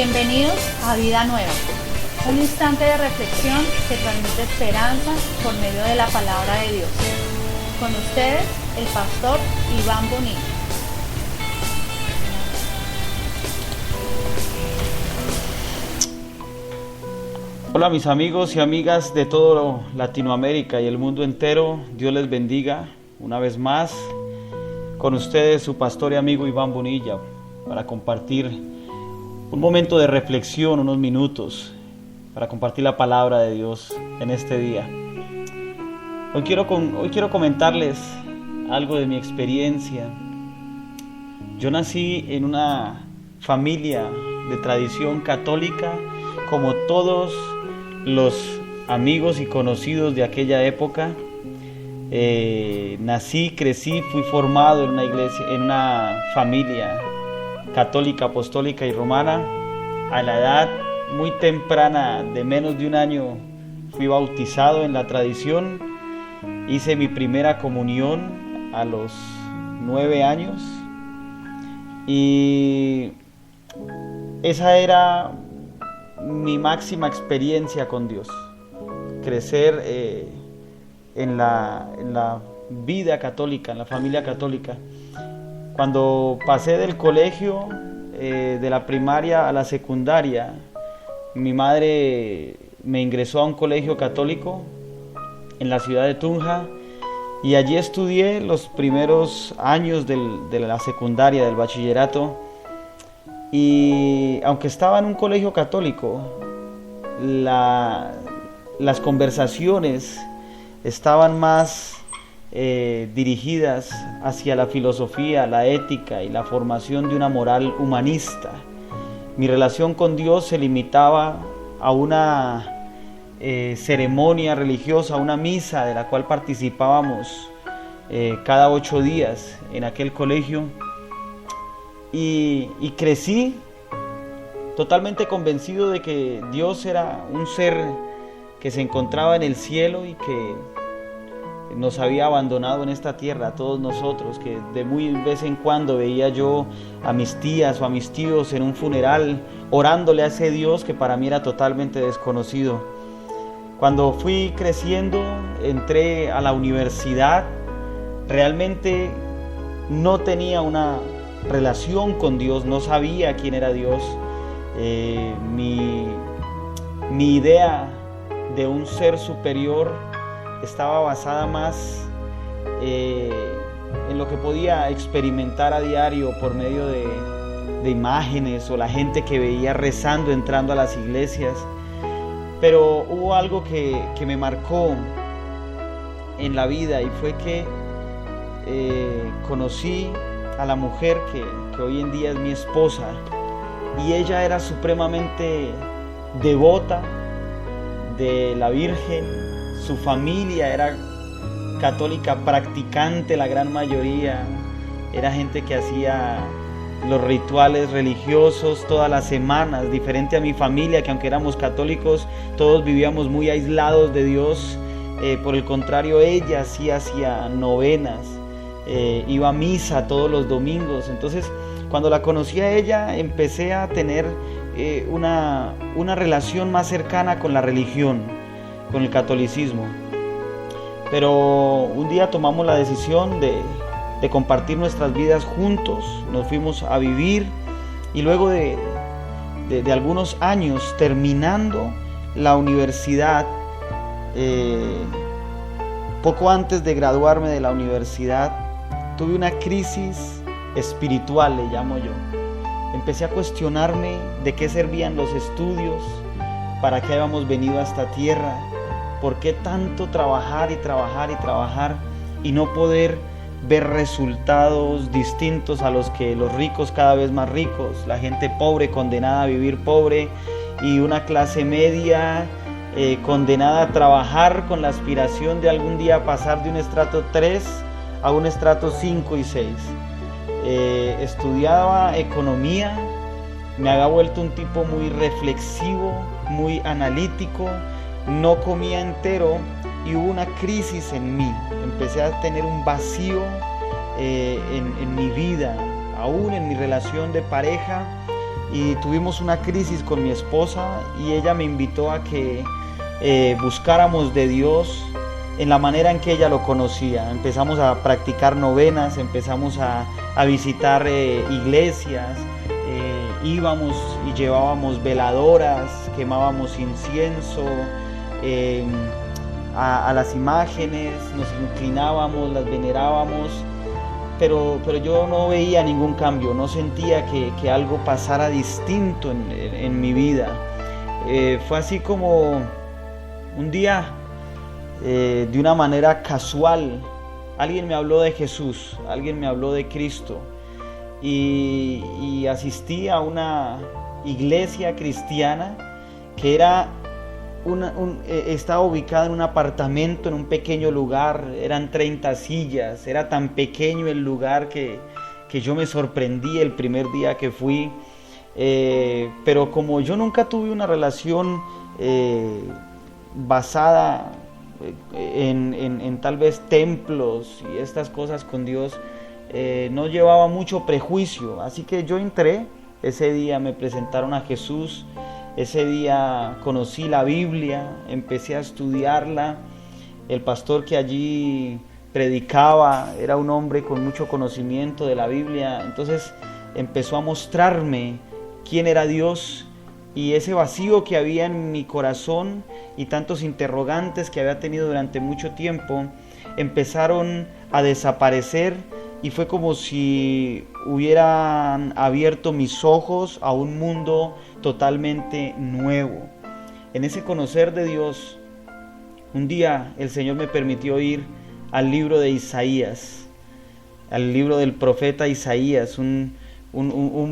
Bienvenidos a Vida Nueva, un instante de reflexión que transmite esperanza por medio de la palabra de Dios. Con ustedes, el pastor Iván Bonilla. Hola mis amigos y amigas de todo Latinoamérica y el mundo entero, Dios les bendiga una vez más. Con ustedes su pastor y amigo Iván Bonilla para compartir un momento de reflexión, unos minutos para compartir la palabra de Dios en este día. Hoy quiero comentarles algo de mi experiencia. Yo nací en una familia de tradición católica, como todos los amigos y conocidos de aquella época. Nací, crecí, fui formado en una iglesia, en una familia católica, apostólica y romana. A la edad muy temprana, de menos de un año, fui bautizado en la tradición. Hice mi primera comunión a los 9 años y esa era mi máxima experiencia con Dios. Crecer en la vida católica, en la familia católica. Cuando pasé del colegio, de la primaria a la secundaria, mi madre me ingresó a un colegio católico en la ciudad de Tunja y allí estudié los primeros años de la secundaria, del bachillerato. Y aunque estaba en un colegio católico, las conversaciones estaban más dirigidas hacia la filosofía, la ética y la formación de una moral humanista. Mi relación con Dios se limitaba a una ceremonia religiosa, una misa de la cual participábamos cada 8 días en aquel colegio, y crecí totalmente convencido de que Dios era un ser que se encontraba en el cielo y que nos había abandonado en esta tierra a todos nosotros, que de muy vez en cuando veía yo a mis tías o a mis tíos en un funeral orándole a ese Dios que para mí era totalmente desconocido. Cuando fui creciendo, entré a la universidad. Realmente no tenía una relación con Dios, no sabía quién era Dios. Mi idea de un ser superior estaba basada más en lo que podía experimentar a diario por medio de imágenes o la gente que veía rezando, entrando a las iglesias. Pero hubo algo que me marcó en la vida, y fue que conocí a la mujer que hoy en día es mi esposa, y ella era supremamente devota de la Virgen. Su familia era católica practicante, la gran mayoría. Era gente que hacía los rituales religiosos todas las semanas, diferente a mi familia, que aunque éramos católicos, todos vivíamos muy aislados de Dios. Por el contrario, ella sí hacía novenas, iba a misa todos los domingos. Entonces, cuando la conocí a ella, empecé a tener una relación más cercana con la religión, con el catolicismo. Pero un día tomamos la decisión de compartir nuestras vidas juntos. Nos fuimos a vivir, y luego de algunos años terminando la universidad, poco antes de graduarme de la universidad, tuve una crisis espiritual, le llamo yo. Empecé a cuestionarme de qué servían los estudios, para qué habíamos venido a esta tierra, por qué tanto trabajar y trabajar y trabajar y no poder ver resultados distintos a los que los ricos, cada vez más ricos, la gente pobre condenada a vivir pobre, y una clase media condenada a trabajar con la aspiración de algún día pasar de un estrato 3 a un estrato 5 y 6. Estudiaba economía, me había vuelto un tipo muy reflexivo, muy analítico, no comía entero, y hubo una crisis en mí. Empecé a tener un vacío en mi vida, aún en mi relación de pareja. y tuvimos una crisis con mi esposa y ella me invitó a que buscáramos de Dios en la manera en que ella lo conocía. Empezamos a practicar novenas, empezamos a visitar iglesias, íbamos y llevábamos veladoras, quemábamos incienso a las imágenes, nos inclinábamos, las venerábamos, pero yo no veía ningún cambio, no sentía que algo pasara distinto en mi vida. Fue así como un día, de una manera casual, alguien me habló de Jesús, alguien me habló de Cristo, y asistí a una iglesia cristiana que estaba ubicada en un apartamento, en un pequeño lugar, eran 30 sillas, era tan pequeño el lugar que yo me sorprendí el primer día que fui, pero como yo nunca tuve una relación basada en tal vez templos y estas cosas con Dios, no llevaba mucho prejuicio, así que yo entré. Ese día me presentaron a Jesús, ese día conocí la Biblia, empecé a estudiarla. El pastor que allí predicaba era un hombre con mucho conocimiento de la Biblia, entonces empezó a mostrarme quién era Dios, y ese vacío que había en mi corazón y tantos interrogantes que había tenido durante mucho tiempo empezaron a desaparecer, y fue como si hubieran abierto mis ojos a un mundo totalmente nuevo. En ese conocer de Dios, un día el Señor me permitió ir al libro de Isaías, al libro del profeta Isaías, un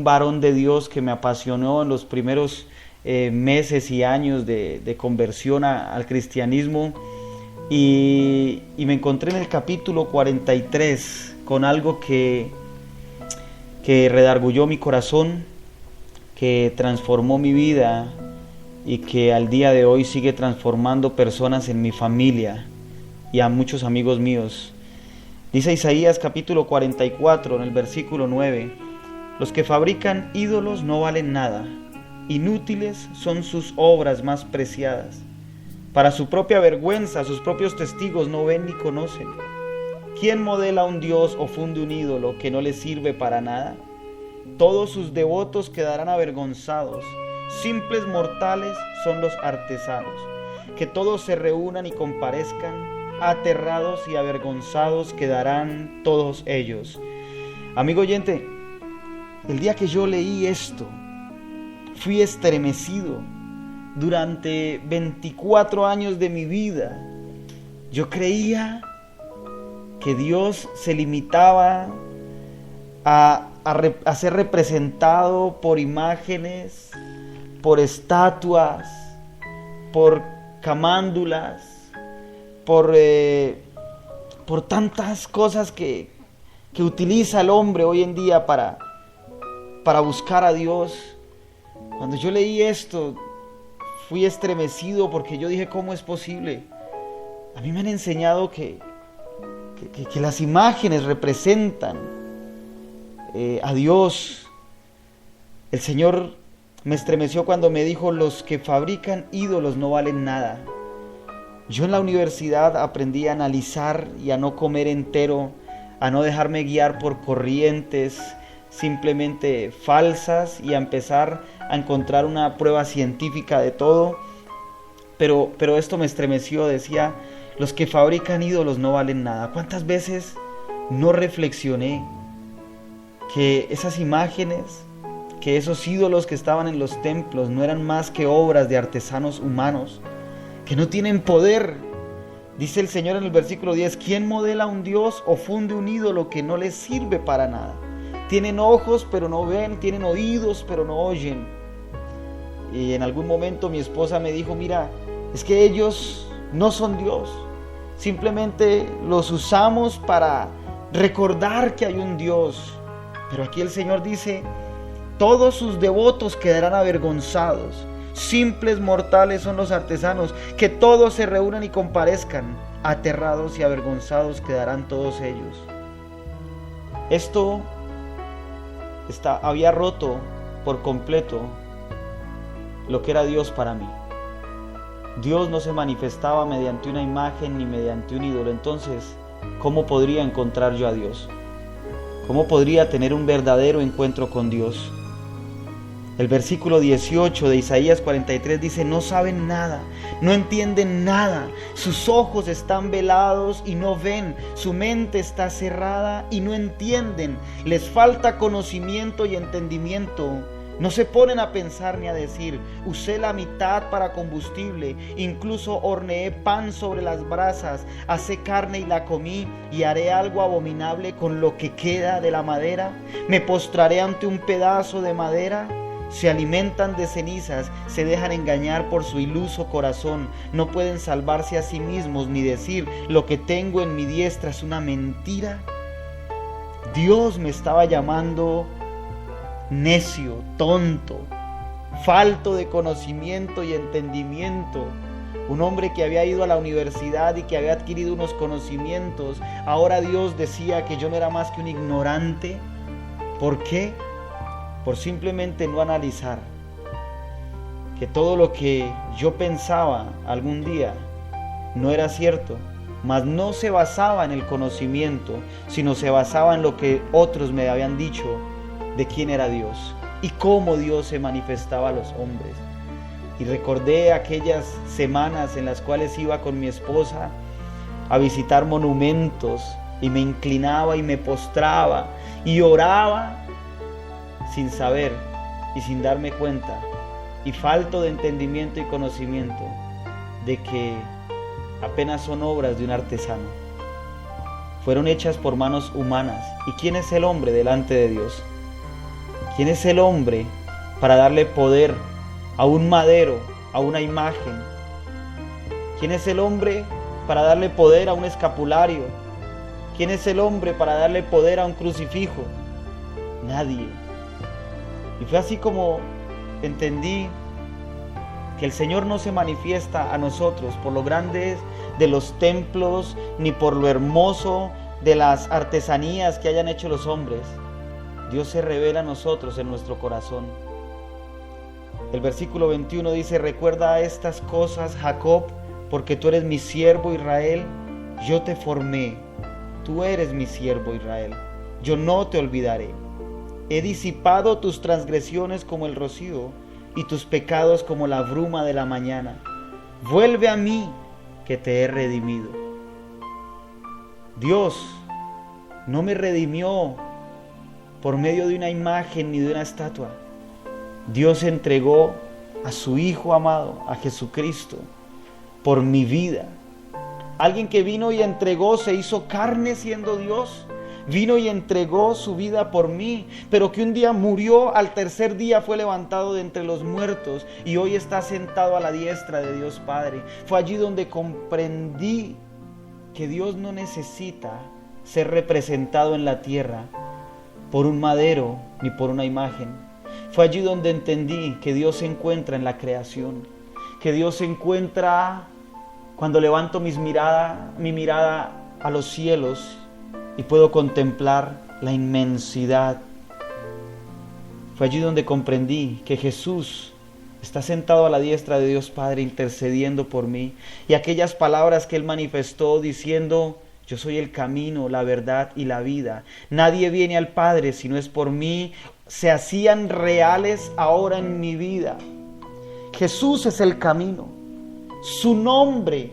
varón de Dios que me apasionó en los primeros meses y años de conversión al cristianismo, y me encontré en el capítulo 43 con algo que redarguyó mi corazón, que transformó mi vida y que al día de hoy sigue transformando personas en mi familia y a muchos amigos míos. Dice Isaías capítulo 44 en el versículo 9: los que fabrican ídolos no valen nada, inútiles son sus obras más preciadas. Para su propia vergüenza, sus propios testigos no ven ni conocen. ¿Quién modela un dios o funde un ídolo que no le sirve para nada? Todos sus devotos quedarán avergonzados. Simples mortales son los artesanos. Que todos se reúnan y comparezcan. Aterrados y avergonzados quedarán todos ellos. Amigo oyente, el día que yo leí esto, fui estremecido. Durante 24 años de mi vida, yo creía que Dios se limitaba a ser representado por imágenes, por estatuas, por camándulas, por tantas cosas que utiliza el hombre hoy en día para buscar a Dios. Cuando yo leí esto, fui estremecido porque yo dije, ¿cómo es posible? A mí me han enseñado que las imágenes representan a Dios. El Señor me estremeció cuando me dijo: los que fabrican ídolos no valen nada. Yo en la universidad aprendí a analizar y a no comer entero, a no dejarme guiar por corrientes simplemente falsas y a empezar a encontrar una prueba científica de todo. Pero esto me estremeció. Decía: los que fabrican ídolos no valen nada. ¿Cuántas veces no reflexioné que esas imágenes, que esos ídolos que estaban en los templos no eran más que obras de artesanos humanos, que no tienen poder? Dice el Señor en el versículo 10: ¿quién modela un dios o funde un ídolo que no les sirve para nada? Tienen ojos pero no ven, tienen oídos pero no oyen. Y en algún momento mi esposa me dijo: mira, es que ellos no son Dios, simplemente los usamos para recordar que hay un Dios. Pero aquí el Señor dice: todos sus devotos quedarán avergonzados. Simples mortales son los artesanos. Que todos se reúnan y comparezcan. Aterrados y avergonzados quedarán todos ellos. Esto había roto por completo lo que era Dios para mí. Dios no se manifestaba mediante una imagen ni mediante un ídolo. Entonces, ¿cómo podría encontrar yo a Dios? ¿Cómo podría tener un verdadero encuentro con Dios? El versículo 18 de Isaías 43 dice: no saben nada, no entienden nada, sus ojos están velados y no ven, su mente está cerrada y no entienden, les falta conocimiento y entendimiento. No se ponen a pensar ni a decir: usé la mitad para combustible, incluso horneé pan sobre las brasas, asé carne y la comí, y haré algo abominable con lo que queda de la madera. Me postraré ante un pedazo de madera. Se alimentan de cenizas, se dejan engañar por su iluso corazón, no pueden salvarse a sí mismos ni decir: lo que tengo en mi diestra es una mentira. Dios me estaba llamando necio, tonto, falto de conocimiento y entendimiento. Un hombre que había ido a la universidad y que había adquirido unos conocimientos, ahora Dios decía que yo no era más que un ignorante. ¿Por qué? Por simplemente no analizar que todo lo que yo pensaba algún día no era cierto, mas no se basaba en el conocimiento, sino se basaba en lo que otros me habían dicho de quién era Dios y cómo Dios se manifestaba a los hombres. Y recordé aquellas semanas en las cuales iba con mi esposa a visitar monumentos y me inclinaba y me postraba y oraba sin saber y sin darme cuenta, y falto de entendimiento y conocimiento de que apenas son obras de un artesano. Fueron hechas por manos humanas. ¿Y quién es el hombre delante de Dios? ¿Quién es el hombre para darle poder a un madero, a una imagen? ¿Quién es el hombre para darle poder a un escapulario? ¿Quién es el hombre para darle poder a un crucifijo? Nadie. Y fue así como entendí que el Señor no se manifiesta a nosotros por lo grande de los templos, ni por lo hermoso de las artesanías que hayan hecho los hombres. Dios se revela a nosotros en nuestro corazón. El versículo 21 dice: recuerda estas cosas, Jacob, porque tú eres mi siervo Israel. Yo te formé, tú eres mi siervo Israel. Yo no te olvidaré. He disipado tus transgresiones como el rocío y tus pecados como la bruma de la mañana. Vuelve a mí, que te he redimido. Dios no me redimió por medio de una imagen ni de una estatua. Dios entregó a su Hijo amado, a Jesucristo, por mi vida. Alguien que vino y entregó, se hizo carne siendo Dios. Vino y entregó su vida por mí, pero que un día murió, al tercer día fue levantado de entre los muertos y hoy está sentado a la diestra de Dios Padre. Fue allí donde comprendí que Dios no necesita ser representado en la tierra por un madero ni por una imagen. Fue allí donde entendí que Dios se encuentra en la creación, que Dios se encuentra cuando levanto mi mirada a los cielos y puedo contemplar la inmensidad. Fue allí donde comprendí que Jesús está sentado a la diestra de Dios Padre intercediendo por mí. Y aquellas palabras que Él manifestó diciendo: yo soy el camino, la verdad y la vida. Nadie viene al Padre si no es por mí, se hacían reales ahora en mi vida. Jesús es el camino. Su nombre,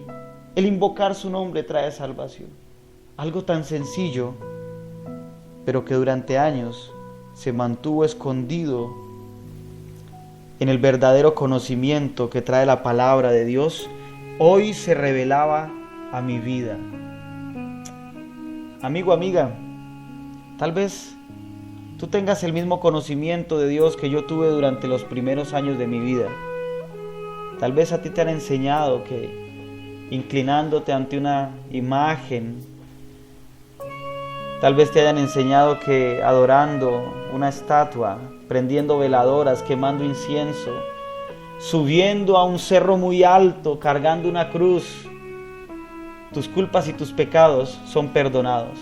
el invocar su nombre trae salvación. Algo tan sencillo, pero que durante años se mantuvo escondido en el verdadero conocimiento que trae la palabra de Dios, hoy se revelaba a mi vida. Amigo, amiga, tal vez tú tengas el mismo conocimiento de Dios que yo tuve durante los primeros años de mi vida. Tal vez a ti te han enseñado que inclinándote ante una imagen, tal vez te hayan enseñado que adorando una estatua, prendiendo veladoras, quemando incienso, subiendo a un cerro muy alto, cargando una cruz, tus culpas y tus pecados son perdonados.